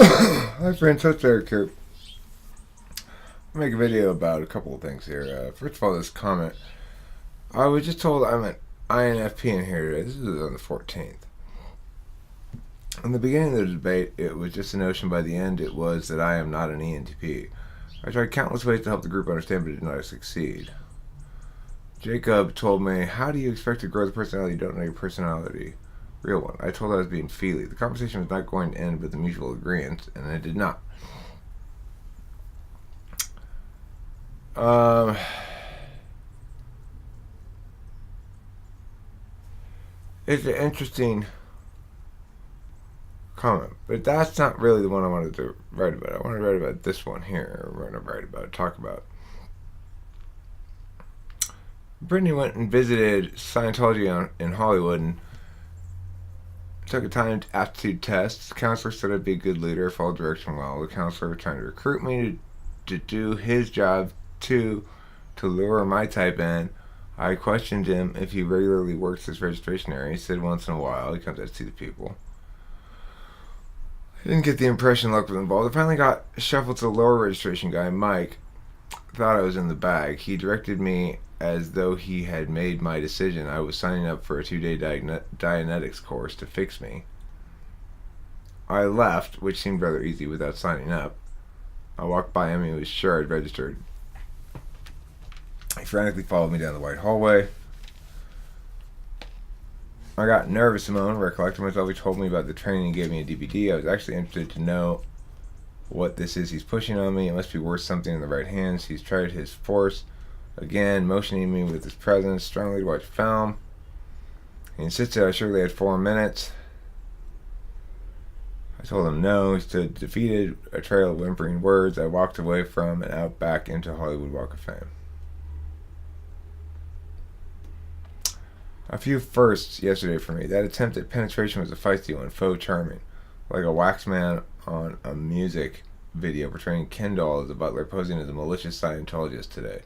Hi friends, host Eric here. I'll make a video about a couple of things here. First of all, this comment. I was just told I'm an INFP in here today. This is on the 14th. In the beginning of the debate, it was just a notion. By the end, it was that I am not an ENTP. I tried countless ways to help the group understand, but did not succeed. Jacob told me, how do you expect to grow the personality you don't know your personality? Real one. I told I was being feely. The conversation was not going to end with a mutual agreement, and it did not. It's an interesting comment, but that's not really the one I wanted to write about. I wanted to write about this one here. We're going to write about, talk about. Brittany went and visited Scientology in Hollywood and took a timed aptitude test. The counselor said I'd be a good leader, followed direction well. The counselor was trying to recruit me to do his job to lure my type in. I questioned him if he regularly works this registration area. He said once in a while he comes out to see the people. I didn't get the impression luck was involved. I finally got shuffled to the lower registration guy, Mike. Thought I was in the bag. He directed me as though he had made my decision. I was signing up for a 2-day Dianetics course to fix me. I left, which seemed rather easy without signing up. I walked by him and he was sure I'd registered. He frantically followed me down the white hallway. I got nervous a moment, recollected myself. He told me about the training and gave me a DVD. I was actually interested to know what this is he's pushing on me. It must be worth something in the right hands. He's tried his force again, motioning me with his presence, strongly to watch film. He insisted I surely had 4 minutes. I told him no. He stood defeated, a trail of whimpering words. I walked away from and out back into Hollywood Walk of Fame. A few firsts yesterday for me. That attempt at penetration was a feisty one, faux charming. Like a wax man on a music video portraying Ken doll as a butler posing as a malicious Scientologist today.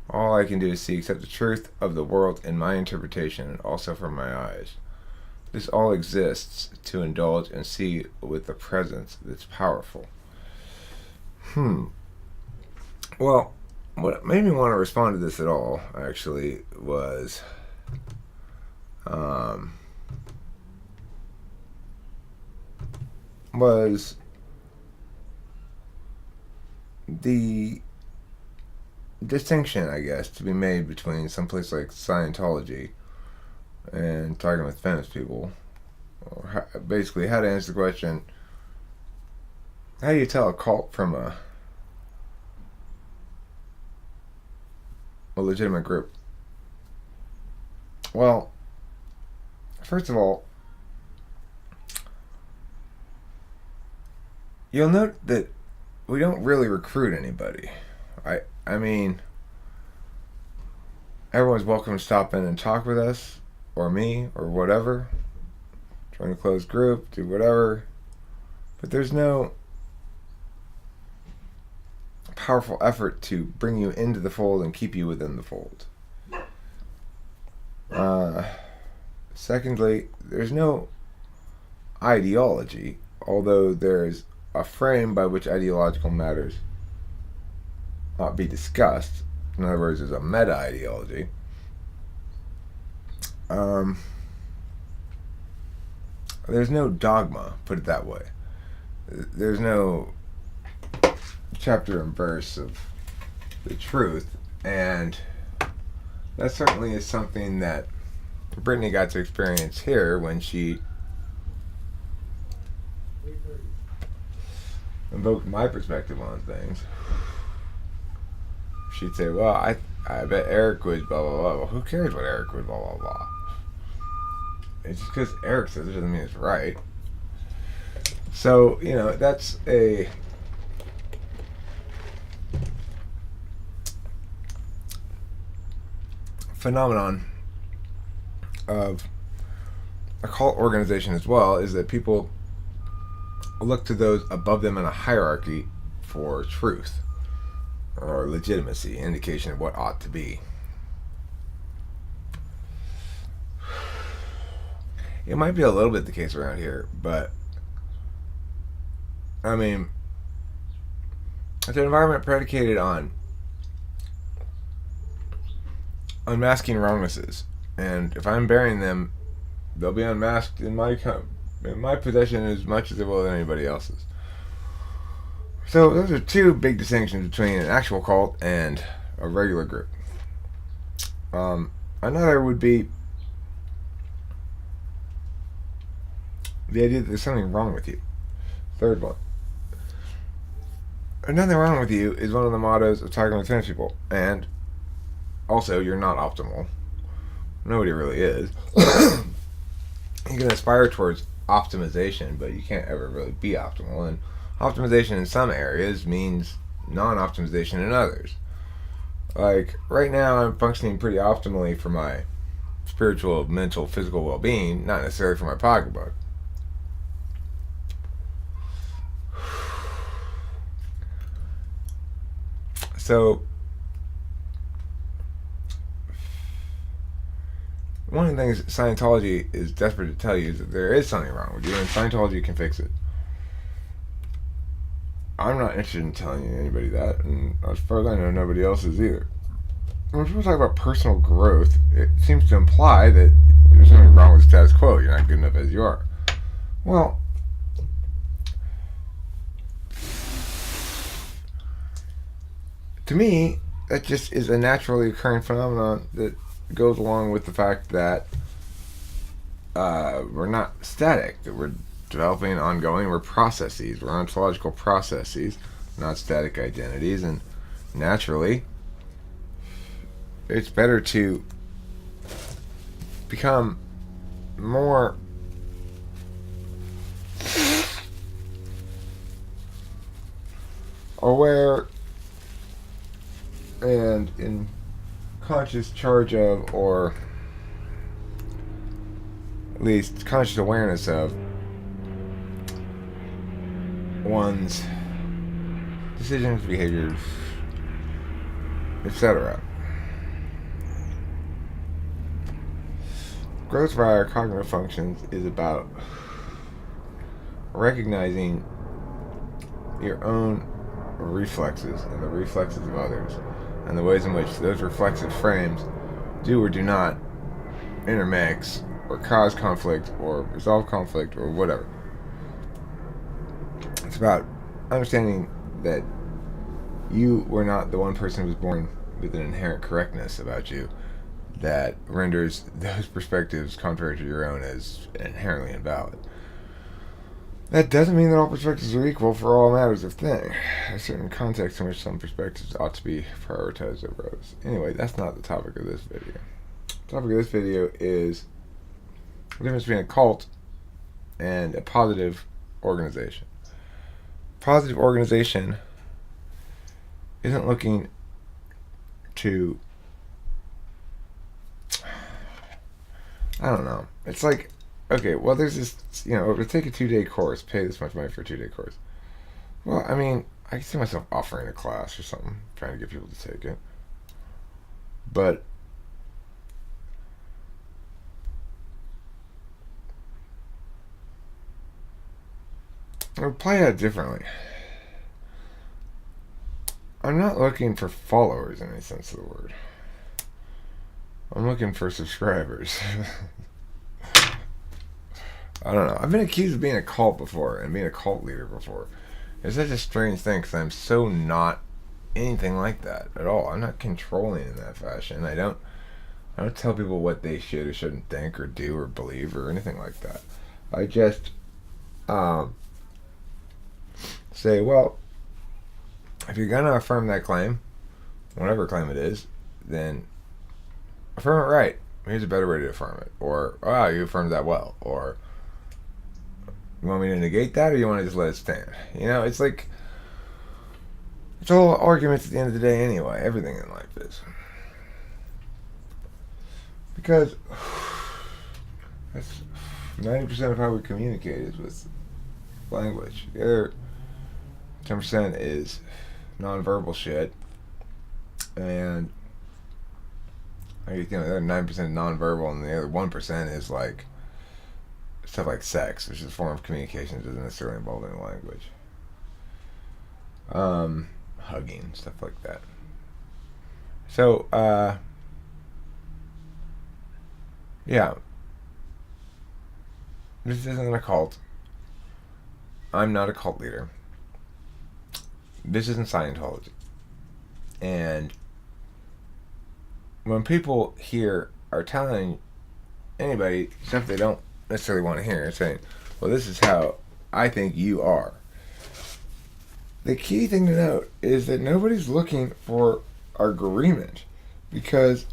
All I can do is see accept the truth of the world in my interpretation and also from my eyes. This all exists to indulge and see with the presence that's powerful. Well, what made me want to respond to this at all, actually, was the distinction, I guess, to be made between some place like Scientology and talking with famous people, or basically how to answer the question, how do you tell a cult from a legitimate group? Well, first of all, you'll note that we don't really recruit anybody. I mean, everyone's welcome to stop in and talk with us, or me, or whatever. Join a closed group, do whatever. But there's no powerful effort to bring you into the fold and keep you within the fold. Secondly, there's no ideology, although there's a frame by which ideological matters ought be discussed. In other words, there's a meta-ideology. There's no dogma, put it that way. There's no chapter and verse of the truth, and that certainly is something that Brittany got to experience here when she invoked my perspective on things. She'd say, well, I bet Eric would blah, blah, blah. Well, who cares what Eric would blah, blah, blah? It's just because Eric says it doesn't mean it's right. So, that's a phenomenon of a cult organization as well, is that people look to those above them in a hierarchy for truth or legitimacy, indication of what ought to be. It might be a little bit the case around here, but I mean, it's an environment predicated on unmasking wrongnesses, and if I'm burying them, they'll be unmasked in my possession as much as it will in anybody else's. So those are two big distinctions between an actual cult and a regular group. Another would be the idea that there's something wrong with you. Third one. There's nothing wrong with you is one of the mottos of talking with trans people. And also, you're not optimal. Nobody really is. You can aspire towards optimization, but you can't ever really be optimal. And optimization in some areas means non-optimization in others. Like, right now I'm functioning pretty optimally for my spiritual, mental, physical well-being, not necessarily for my pocketbook. So, one of the things Scientology is desperate to tell you is that there is something wrong with you, and Scientology can fix it. I'm not interested in telling anybody that, and as far as I know, nobody else is either. When people talk about personal growth, it seems to imply that there's something wrong with the status quo. You're not good enough as you are. Well, to me, that just is a naturally occurring phenomenon that goes along with the fact that we're not static, that we're developing ongoing, we're processes, we're ontological processes, not static identities, and naturally, it's better to become more aware and in conscious charge of, or at least conscious awareness of, one's decisions, behaviors, etc. Growth via cognitive functions is about recognizing your own reflexes and the reflexes of others, and the ways in which those reflexive frames do or do not intermix or cause conflict or resolve conflict or whatever. It's about understanding that you were not the one person who was born with an inherent correctness about you that renders those perspectives contrary to your own as inherently invalid. That doesn't mean that all perspectives are equal for all matters of thing. There's certain contexts in which some perspectives ought to be prioritized over others. Anyway, that's not the topic of this video. The topic of this video is the difference between a cult and a positive organization. Positive organization isn't looking to, I don't know. It's like, okay, well, there's this, to take a 2-day course, pay this much money for a 2-day course. Well, I mean, I can see myself offering a class or something, trying to get people to take it. But I would play it differently. I'm not looking for followers in any sense of the word. I'm looking for subscribers. I don't know. I've been accused of being a cult before and being a cult leader before. It's such a strange thing because I'm so not anything like that at all. I'm not controlling in that fashion. I don't tell people what they should or shouldn't think or do or believe or anything like that. I just say, well, if you're going to affirm that claim, whatever claim it is, then affirm it right. Here's a better way to affirm it. Or, wow, you affirmed that well. Or, you want me to negate that or you want to just let it stand? It's like, it's all arguments at the end of the day anyway. Everything in life is. Because that's 90% of how we communicate is with language. The other 10% is nonverbal shit. And the other 9% is nonverbal, and the other 1% is like stuff like sex, which is a form of communication that doesn't necessarily involve any language. hugging, stuff like that. So, yeah, this isn't a cult. I'm not a cult leader. This isn't Scientology. And when people here are telling anybody stuff they don't necessarily want to hear, saying, well, this is how I think you are. The key thing to note is that nobody's looking for agreement, because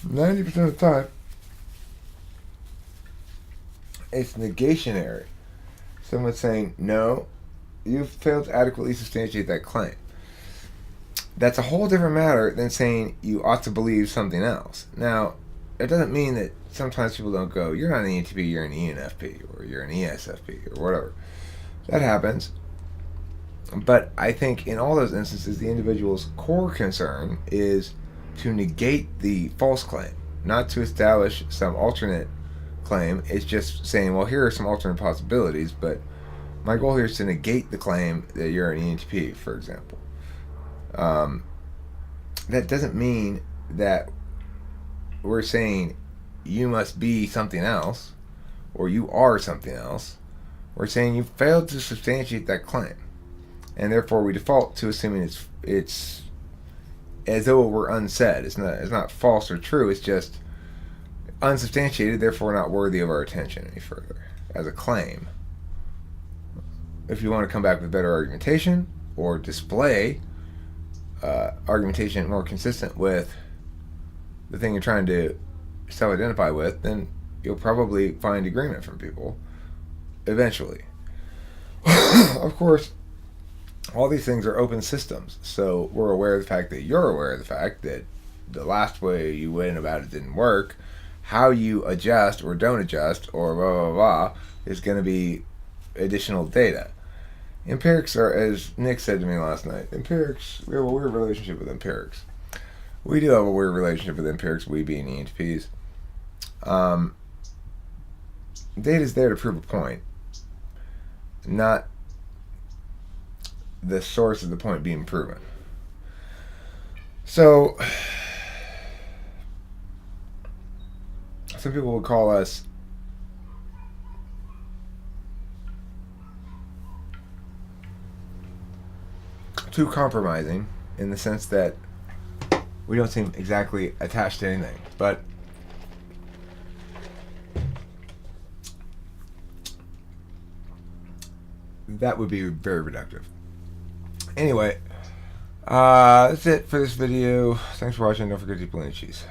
90% of the time it's negationary. Someone's saying, no, you've failed to adequately substantiate that claim. That's a whole different matter than saying you ought to believe something else. Now, it doesn't mean that sometimes people don't go, you're not an ENTP, you're an ENFP, or you're an ESFP, or whatever. That happens. But I think in all those instances, the individual's core concern is to negate the false claim, not to establish some alternate claim. It's just saying, well, here are some alternate possibilities, but my goal here is to negate the claim that you're an ENTP, for example. That doesn't mean that we're saying you must be something else or you are something else. We're saying you failed to substantiate that claim, and therefore we default to assuming it's as though it were unsaid. It's not false or true. It's just unsubstantiated, therefore not worthy of our attention any further as a claim. If you want to come back with better argumentation or display argumentation more consistent with the thing you're trying to self-identify with, then you'll probably find agreement from people eventually. Of course, all these things are open systems, so we're aware of the fact that you're aware of the fact that the last way you went about it didn't work. How you adjust or don't adjust or blah blah blah is going to be additional data. Empirics are, as Nick said to me last night, empirics, we have a weird relationship with empirics. We do have a weird relationship with empirics, we being ENTPs. Data is there to prove a point, not the source of the point being proven. So, some people would call us too compromising, in the sense that we don't seem exactly attached to anything. But that would be very reductive. Anyway, that's it for this video. Thanks for watching. Don't forget to eat plenty of cheese.